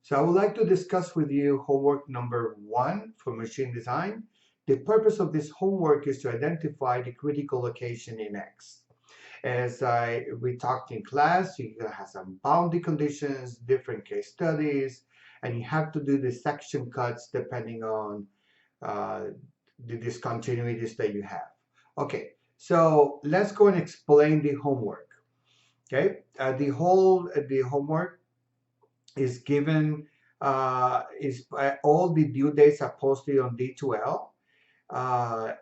So I would like to discuss with you homework number 1 for machine design. The purpose of this homework is to identify the critical location in X. We talked in class, you have some boundary conditions, different case studies, and you have to do the section cuts depending on uh, the discontinuities that you have. Okay, so let's go and explain the homework. Okay, the homework is given is all the due dates are posted on D2L,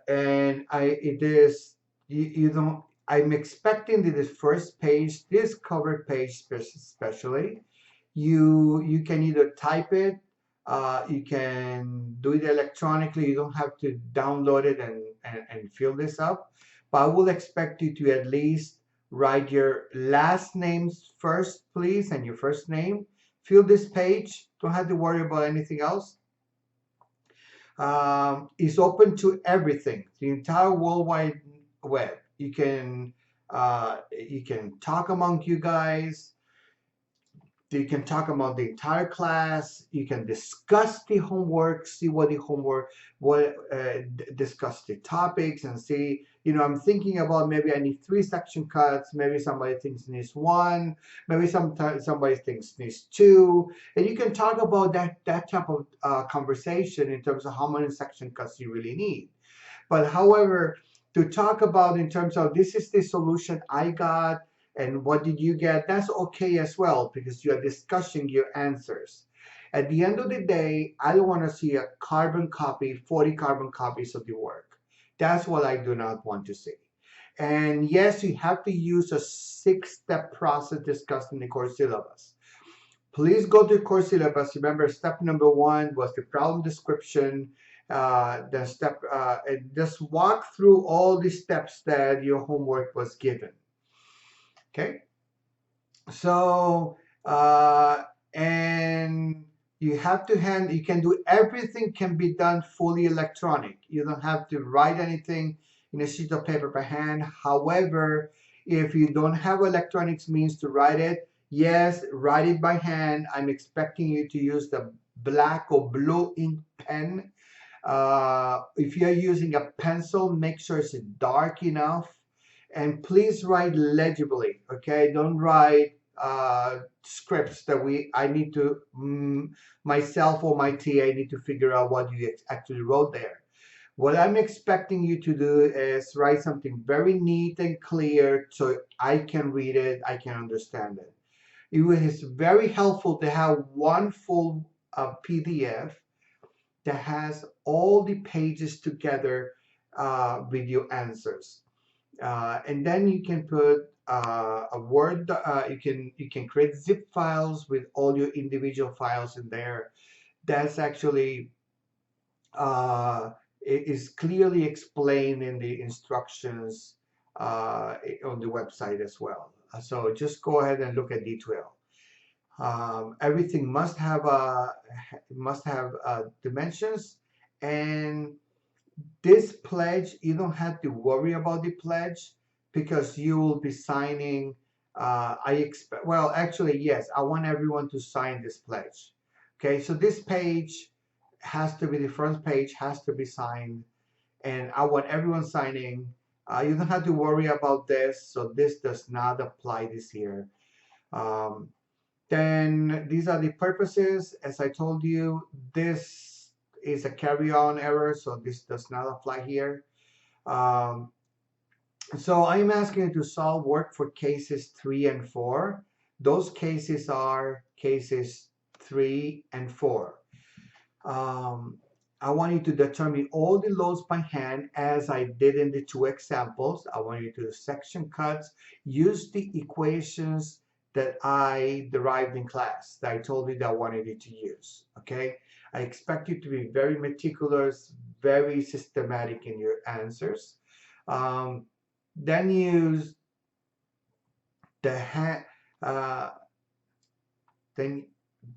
and it is you don't. I'm expecting that this first page, this cover page especially, you can either type it, you can do it electronically. You don't have to download it and fill this up, but I will expect you to at least write your last names first, please, and your first name. Fill this page. Don't have to worry about anything else. Is open to everything, the entire World Wide Web. You can talk among you guys. You can talk about the entire class. You can discuss the homework, see what the homework, discuss the topics and see, I'm thinking about maybe I need 3 section cuts. Maybe somebody thinks needs 1. Maybe somebody thinks needs 2. And you can talk about that type of conversation in terms of how many section cuts you really need. But however, to talk about in terms of this is the solution I got, and what did you get, that's okay as well, because you are discussing your answers. At the end of the day, I don't want to see a carbon copy, 40 carbon copies of the work. That's what I do not want to see. And yes, you have to use a 6-step process discussed in the course syllabus. Please go to the course syllabus. Remember, step number 1 was the problem description. Just walk through all the steps that your homework was given. Okay, so and you have to you can do everything can be done fully electronic. You don't have to write anything in a sheet of paper by hand. However, if you don't have electronics means to write it, yes, write it by hand. I'm expecting you to use the black or blue ink pen. If you're using a pencil, make sure it's dark enough. And please write legibly, okay? Don't write scripts that I need to, myself or my TA need to figure out what you actually wrote there. What I'm expecting you to do is write something very neat and clear so I can read it, I can understand it. It is very helpful to have one full PDF that has all the pages together with your answers. And then you can put a Word. You can create zip files with all your individual files in there. That's actually it is clearly explained in the instructions on the website as well. So just go ahead and look at D12. Everything must have dimensions, and this pledge, you don't have to worry about the pledge because you will be signing. Well, actually, yes, I want everyone to sign this pledge. Okay, so this page has to be, the front page has to be signed, and I want everyone signing. You don't have to worry about this, so this does not apply this year. Then these are the purposes. As I told you, this is a carry-on error, so this does not apply here. So I'm asking you to solve work for cases 3 and 4. Those cases are cases 3 and 4. I want you to determine all the loads by hand as I did in the 2 examples. I want you to do section cuts, use the equations that I derived in class that I told you that I wanted you to use. Okay, I expect you to be very meticulous, very systematic in your answers. Then use the then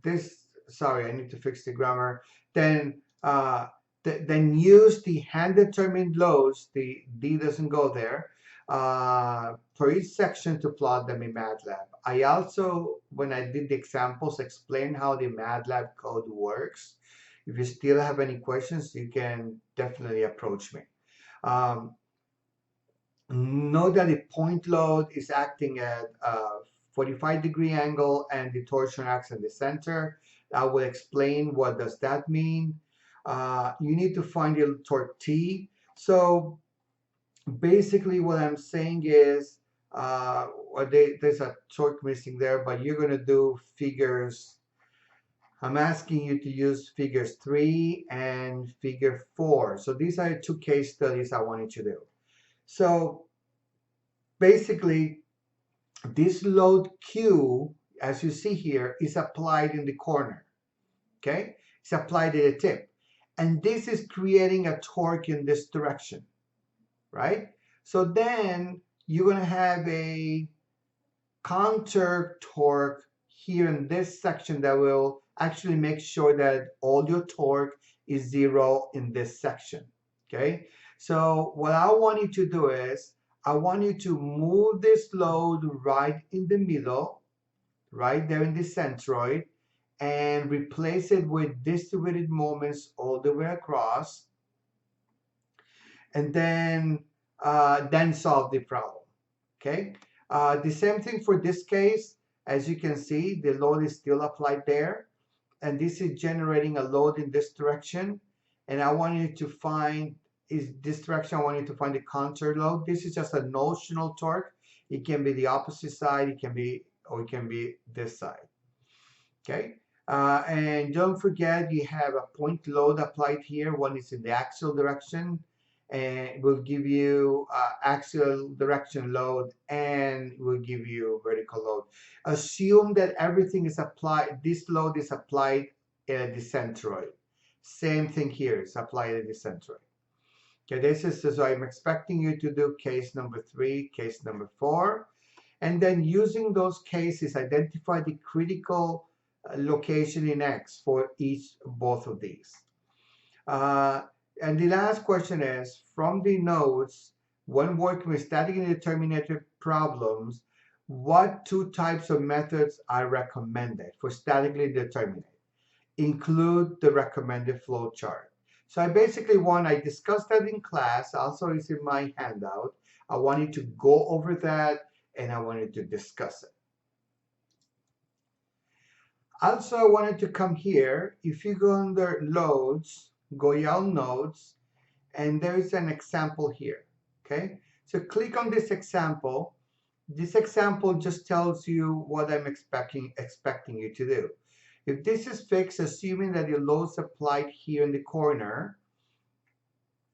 this. Sorry, I need to fix the grammar. Then then use the hand-determined loads. The D doesn't go there. for each section to plot them in MATLAB. I also, when I did the examples, explained how the MATLAB code works. If you still have any questions, you can definitely approach me. Know that the point load is acting at a 45-degree angle and the torsion acts in the center. I will explain what does that mean. You need to find your torque T. So basically what I'm saying is there's a torque missing there, but you're going to do figures. I'm asking you to use figures 3 and figure 4. So these are 2 case studies I want you to do. So basically, this load Q, as you see here, is applied in the corner. Okay? It's applied at the tip. And this is creating a torque in this direction. Right? So then you're going to have a counter torque here in this section that will actually make sure that all your torque is 0 in this section. Okay? So what I want you to do is I want you to move this load right in the middle, right there in the centroid, and replace it with distributed moments all the way across, and then solve the problem. Okay. The same thing for this case. As you can see, the load is still applied there, and this is generating a load in this direction. And I want you to find this direction. I want you to find the counter load. This is just a notional torque. It can be the opposite side. It can be this side. Okay. And don't forget, you have a point load applied here. One is in the axial direction, and will give you axial direction load, and will give you vertical load. Assume that everything is applied, this load is applied at the centroid. Same thing here, it's applied at the centroid. Okay, this is, so I'm expecting you to do case number 3, case number 4, and then using those cases, identify the critical location in X for both of these. And the last question is, from the notes, when working with static indeterminate problems, what 2 types of methods are recommended for statically determinate? Include the recommended flow chart. So I discussed that in class, also is in my handout. I want you to go over that, and I wanted to discuss it. Also, I wanted to come here. If you go under loads, Goyal nodes, and there's an example here. Okay, so click on this example. This example just tells you what I'm expecting you to do. If this is fixed, assuming that your load's applied here in the corner,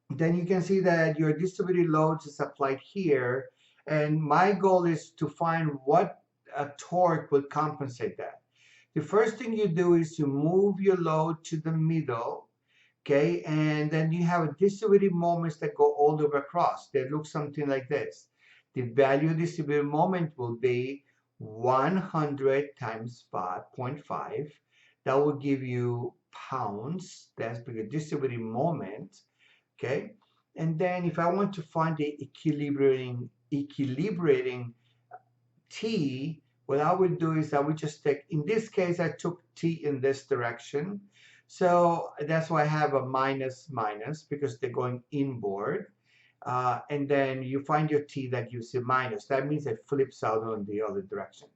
then you can see that your distributed loads is applied here, and my goal is to find what a torque would compensate that. The first thing you do is to move your load to the middle, okay, and then you have distributed moments that go all the way across. They look something like this. The value of distributed moment will be 100 times 5.5. That will give you pounds. That's because distributed moment, okay. And then if I want to find the equilibrating T, what I would do is I would just take, in this case, I took T in this direction. So that's why I have a minus because they're going inboard. And then you find your T that gives you minus. That means it flips out on the other direction.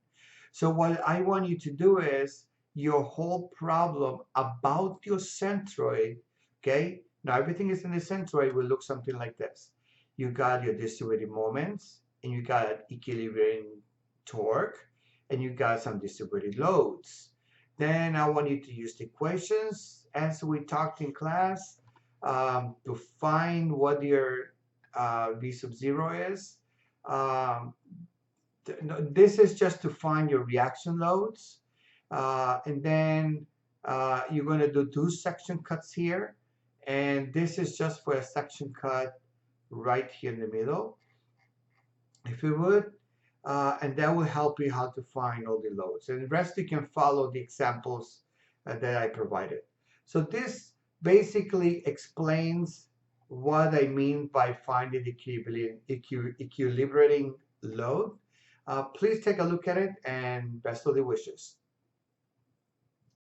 So what I want you to do is your whole problem about your centroid, okay? Now everything is in the centroid will look something like this. You got your distributed moments, and you got equilibrating torque, and you got some distributed loads. Then I want you to use the equations as we talked in class to find what your V sub 0 is. This is just to find your reaction loads. And then you're going to do 2 section cuts here. And this is just for a section cut right here in the middle, if you would. And that will help you how to find all the loads. And the rest you can follow the examples that I provided. So this basically explains what I mean by finding the equilibrating load. Please take a look at it and best of the wishes.